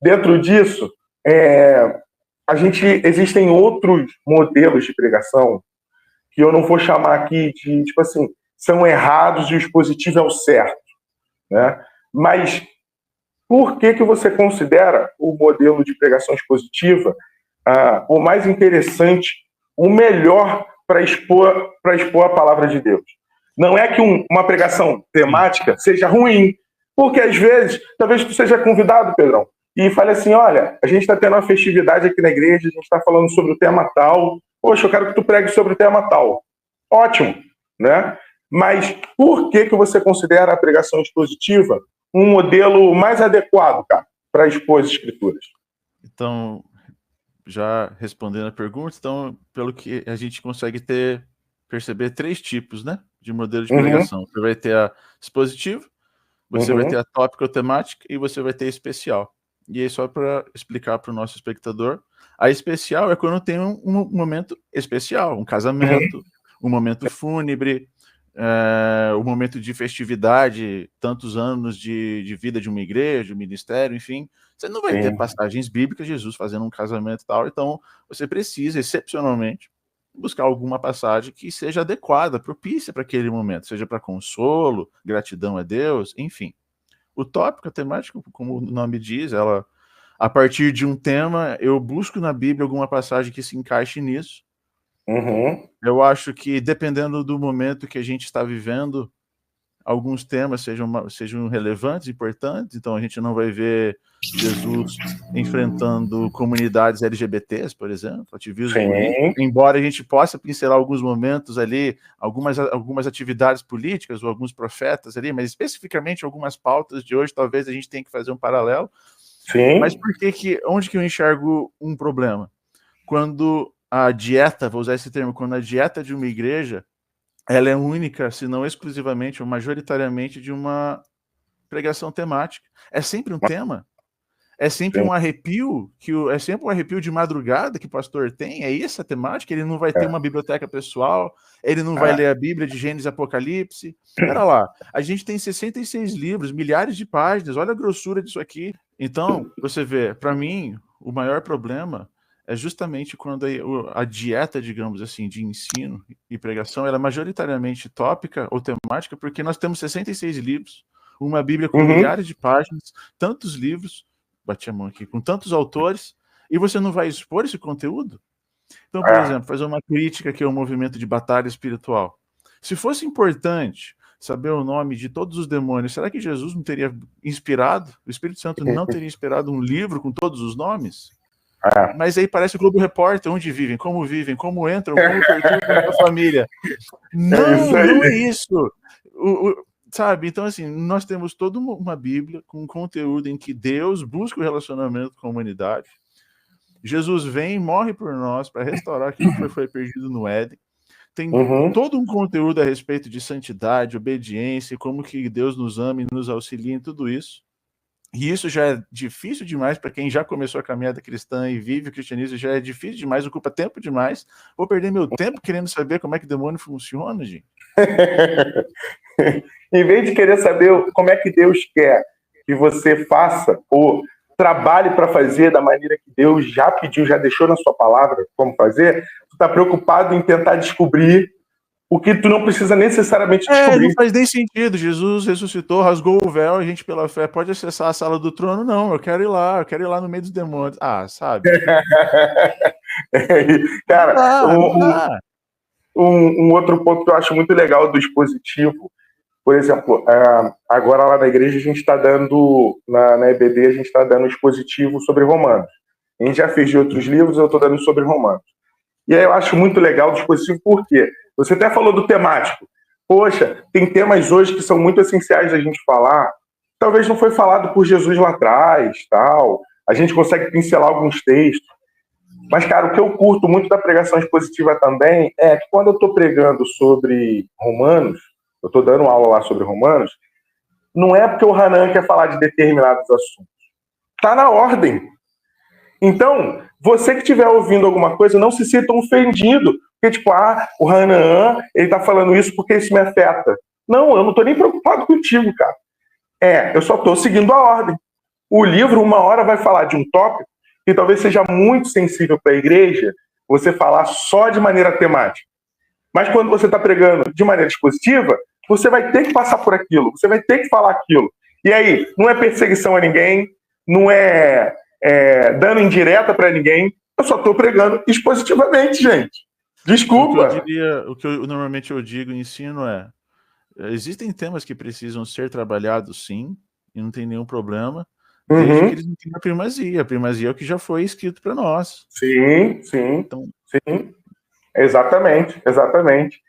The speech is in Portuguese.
dentro disso, existem outros modelos de pregação que eu não vou chamar aqui de, tipo assim, são errados e o expositivo é o certo, né? Mas por que você considera o modelo de pregação expositiva o mais interessante, o melhor para expor a palavra de Deus? Não é que uma pregação temática seja ruim, porque às vezes, talvez tu seja convidado, Pedrão, e fale assim, olha, a gente está tendo uma festividade aqui na igreja, a gente está falando sobre o tema tal, poxa, eu quero que tu pregue sobre o tema tal. Ótimo, né? Mas por que você considera a pregação expositiva um modelo mais adequado, cara, para expor as escrituras? Então, já respondendo a pergunta, então, pelo que a gente consegue perceber 3 tipos, né, de modelo de pregação. Você vai ter a expositiva, você vai ter a tópica ou temática e você vai ter a especial. E aí, só para explicar para o nosso espectador, a especial é quando tem um momento especial, um casamento, um momento fúnebre, um momento de festividade, tantos anos de vida de uma igreja, de um ministério, enfim. Você não vai ter passagens bíblicas, Jesus fazendo um casamento e tal, então você precisa, excepcionalmente, buscar alguma passagem que seja adequada, propícia para aquele momento, seja para consolo, gratidão a Deus, enfim. O tópico, a temática, como o nome diz, ela, a partir de um tema, eu busco na Bíblia alguma passagem que se encaixe nisso. Eu acho que, dependendo do momento que a gente está vivendo, alguns temas sejam relevantes, importantes, então a gente não vai ver Jesus enfrentando comunidades LGBTs, por exemplo, ativismo político, embora a gente possa pincelar alguns momentos ali, algumas atividades políticas ou alguns profetas ali, mas especificamente algumas pautas de hoje, talvez a gente tenha que fazer um paralelo. Mas onde que eu enxergo um problema? Quando a dieta, vou usar esse termo, quando a dieta de uma igreja ela é única, se não exclusivamente ou majoritariamente, de uma pregação temática. É sempre um tema. É sempre um arrepio, é sempre um arrepio de madrugada que o pastor tem. É essa a temática. Ele não vai ter uma biblioteca pessoal, ele não vai ler a Bíblia de Gênesis e Apocalipse. Espera lá, a gente tem 66 livros, milhares de páginas, olha a grossura disso aqui. Então, você vê, para mim, o maior problema é justamente quando a dieta, digamos assim, de ensino e pregação, ela é majoritariamente tópica ou temática, porque nós temos 66 livros, uma Bíblia com milhares de páginas, tantos livros, bati a mão aqui, com tantos autores, e você não vai expor esse conteúdo? Então, por exemplo, fazer uma crítica aqui ao movimento de batalha espiritual. Se fosse importante saber o nome de todos os demônios, será que Jesus não teria inspirado, o Espírito Santo não teria inspirado um livro com todos os nomes? Mas aí parece o Globo Repórter, onde vivem, como entram, como perturbam a família. Não é isso. Sabe? Então, assim, nós temos toda uma Bíblia com conteúdo em que Deus busca o relacionamento com a humanidade. Jesus vem e morre por nós para restaurar aquilo que foi perdido no Éden. Tem todo um conteúdo a respeito de santidade, obediência, como que Deus nos ama e nos auxilia em tudo isso. E isso já é difícil demais para quem já começou a caminhada cristã e vive o cristianismo, já é difícil demais, ocupa tempo demais. Vou perder meu tempo querendo saber como é que o demônio funciona, gente. Em vez de querer saber como é que Deus quer que você faça ou trabalhe para fazer da maneira que Deus já pediu, já deixou na sua palavra como fazer, tu está preocupado em tentar descobrir o que tu não precisa necessariamente descobrir. Não faz nem sentido. Jesus ressuscitou, rasgou o véu, a gente pela fé pode acessar a sala do trono? Não, eu quero ir lá no meio dos demônios. Sabe? Cara, um outro ponto que eu acho muito legal do expositivo, por exemplo, agora lá na igreja a gente está dando, na EBD, a gente está dando expositivo sobre Romanos. A gente já fez de outros livros, eu estou dando sobre Romanos. E aí eu acho muito legal o dispositivo, por quê? Você até falou do temático. Poxa, tem temas hoje que são muito essenciais da gente falar. Talvez não foi falado por Jesus lá atrás, tal. A gente consegue pincelar alguns textos. Mas, cara, o que eu curto muito da pregação expositiva também é que quando eu estou pregando sobre Romanos, eu estou dando aula lá sobre Romanos, não é porque o Hanan quer falar de determinados assuntos. Está na ordem. Então, você que estiver ouvindo alguma coisa, não se sinta ofendido. Porque, tipo, o Hanan, ele tá falando isso porque isso me afeta. Não, eu não tô nem preocupado contigo, cara. Eu só tô seguindo a ordem. O livro, uma hora, vai falar de um tópico que talvez seja muito sensível para a igreja você falar só de maneira temática. Mas quando você está pregando de maneira expositiva, você vai ter que passar por aquilo, você vai ter que falar aquilo. E aí, não é perseguição a ninguém, não é dando indireta para ninguém, eu só estou pregando expositivamente, gente. Desculpa. O que eu normalmente eu digo e ensino existem temas que precisam ser trabalhados, sim, e não tem nenhum problema, desde que eles não tenham a primazia. A primazia é o que já foi escrito para nós. Sim, sim, então... sim. Exatamente.